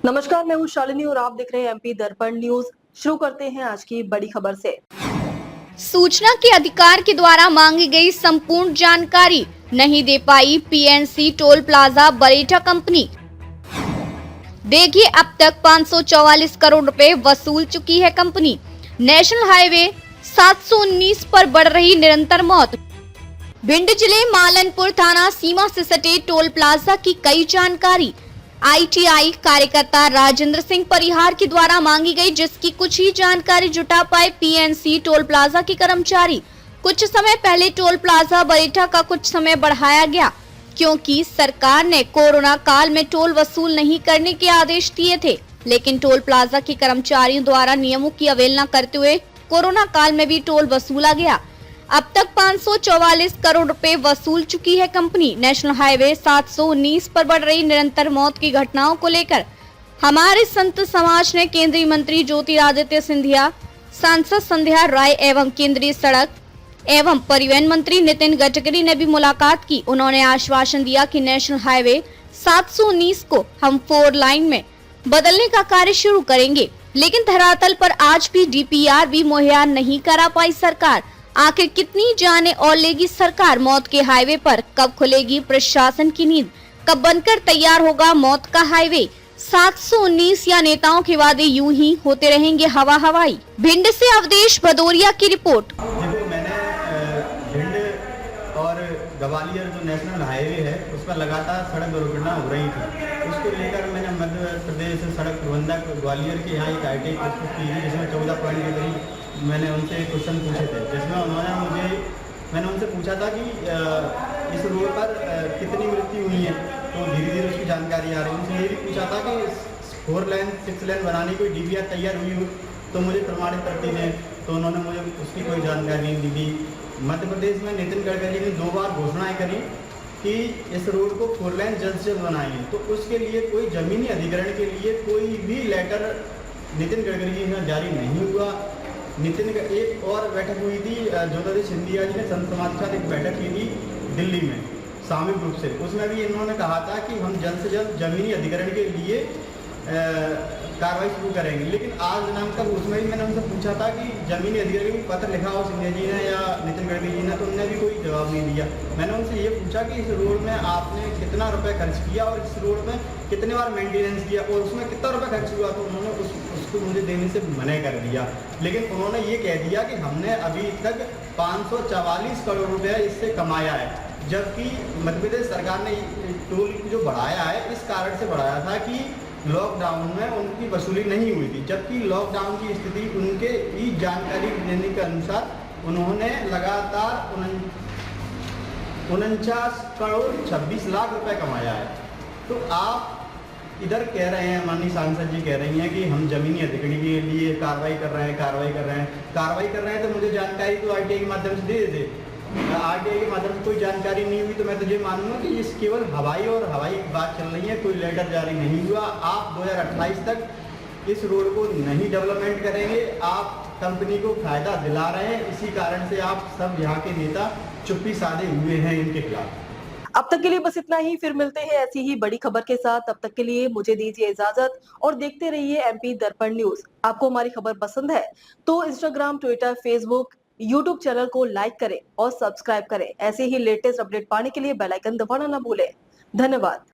नमस्कार, मैं हूँ शालिनी और आप देख रहे हैं एमपी दर्पण न्यूज। शुरू करते हैं आज की बड़ी खबर से। सूचना के अधिकार के द्वारा मांगी गई संपूर्ण जानकारी नहीं दे पाई PNC toll plaza Baretha company. देखिए, अब तक 544 करोड़ रुपए वसूल चुकी है कंपनी। नेशनल हाईवे 719 पर बढ़ रही निरंतर मौत। भिंड जिले मालनपुर थाना सीमा से सटे टोल प्लाजा की कई जानकारी आईटीआई कार्यकर्ता राजेंद्र सिंह परिहार के द्वारा मांगी गई, जिसकी कुछ ही जानकारी जुटा पाए पीएनसी टोल प्लाजा के कर्मचारी। कुछ समय पहले टोल प्लाजा बरेठा का कुछ समय बढ़ाया गया, क्योंकि सरकार ने कोरोना काल में टोल वसूल नहीं करने के आदेश दिए थे, लेकिन टोल प्लाजा के कर्मचारियों द्वारा नियमों की अवहेलना करते हुए कोरोना काल में भी टोल वसूला गया। अब तक 544 करोड़ रुपए वसूल चुकी है कंपनी। नेशनल हाईवे 719 पर बढ़ रही निरंतर मौत की घटनाओं को लेकर हमारे संत समाज ने केंद्रीय मंत्री ज्योतिरादित्य सिंधिया, सांसद संध्या राय एवं केंद्रीय सड़क एवं परिवहन मंत्री नितिन गडकरी ने भी मुलाकात की। उन्होंने आश्वासन दिया कि नेशनल हाईवे 719 को हम 4 लाइन में बदलने का कार्य शुरू करेंगे, लेकिन धरातल पर आज भी डीपीआर भी मुहैया नहीं करा पाई सरकार। आखिर कितनी जाने और लेगी सरकार मौत के हाईवे पर? कब खुलेगी प्रशासन की नींद? कब बनकर तैयार होगा मौत का हाईवे 719? या नेताओं के वादे यूं ही होते रहेंगे हवा हवाई? भिंड से अवधेश भदौरिया की रिपोर्ट। देखो, मैंने भिंड और ग्वालियर जो नेशनल हाईवे है उस पर लगातार सड़क दुर्घटना हो रही थी। उसको लेकर मैंने मध्य प्रदेश सड़क प्रबंधक ग्वालियर के यहाँ एक आईटी प्रस्तुत की थी, जिसमें 14 पॉइंट के करीब मैंने उनसे क्वेश्चन पूछे थे, जिसमें मैंने उनसे पूछा था कि इस रोड पर कितनी मृत्यु हुई है, तो धीरे धीरे उसकी जानकारी आ रही है। उनसे ये भी पूछा था कि 4 लेन 6 लेन बनाने की कोई डीपीआर तैयार हुई हो तो मुझे प्रमाणित करती है, तो उन्होंने मुझे उसकी कोई जानकारी नहीं दी। मध्य प्रदेश में नितिन गडकरी ने 2 बार घोषणाएं करी कि इस रोड को 4 लेन जल्द से जल्द बनाएंगे, तो उसके लिए कोई जमीनी अधिग्रहण के लिए कोई भी लेटर नितिन गडकरी जी ने जारी नहीं हुआ। नितिन का एक और बैठक हुई थी, ज्योतिरादित्य सिंधिया जी ने संत समाज के साथ एक बैठक की थी दिल्ली में सामूहिक रूप से। उसमें भी इन्होंने कहा था कि हम जल्द से जल्द जमीनी अधिग्रहण के लिए कार्रवाई शुरू करेंगे, लेकिन आज दिनांक तक उसमें भी मैंने उनसे पूछा था कि जमीनी अधिग्रहण का पत्र लिखा हो सिंधिया जी ने या नितिन गडकरी जी ने, तो उन्होंने भी कोई जवाब नहीं दिया। मैंने उनसे ये पूछा कि इस रोड में आपने कितना रुपए खर्च किया और इस रोड में कितने बार मेंटेनेंस किया और उसमें कितना रुपए खर्च हुआ, तो उन्होंने उसको मुझे देने से मना कर दिया। लेकिन उन्होंने ये कह दिया कि हमने अभी तक 544 करोड़ रुपया इससे कमाया है, जबकि मध्य प्रदेश सरकार ने टोल जो बढ़ाया है इस कारण से बढ़ाया था कि लॉकडाउन में उनकी वसूली नहीं हुई थी, जबकि लॉकडाउन की स्थिति उनके ही जानकारी देने के अनुसार उन्होंने लगातार 49 करोड़ 26 लाख रुपए कमाया है। तो आप इधर कह रहे हैं, माननीय सांसद जी कह रही हैं कि हम जमीनी अधिग्रहण के लिए कार्रवाई कर रहे हैं, तो मुझे जानकारी तो आरटीआई के माध्यम से दे देते। आरटीआई के माध्यम से कोई जानकारी नहीं हुई तो मैं तो ये मानूंगा कि इस केवल हवाई बात चल रही है, कोई लेटर जारी नहीं हुआ। आप 2028 तक इस रोड को नहीं डेवलपमेंट करेंगे, आप कंपनी को फायदा दिला रहे हैं, इसी कारण से आप सब यहाँ के नेता चुप्पी साधे हुए हैं इनके खिलाफ। अब तक के लिए बस इतना ही, फिर मिलते हैं ऐसी ही बड़ी खबर के साथ। तब तक के लिए मुझे दीजिए इजाजत और देखते रहिए एमपी दर्पण न्यूज। आपको हमारी खबर पसंद है तो Instagram, Twitter, Facebook, YouTube channel को लाइक करें और सब्सक्राइब करें। ऐसे ही लेटेस्ट अपडेट पाने के लिए बेल आइकन दबाना ना भूलें। धन्यवाद।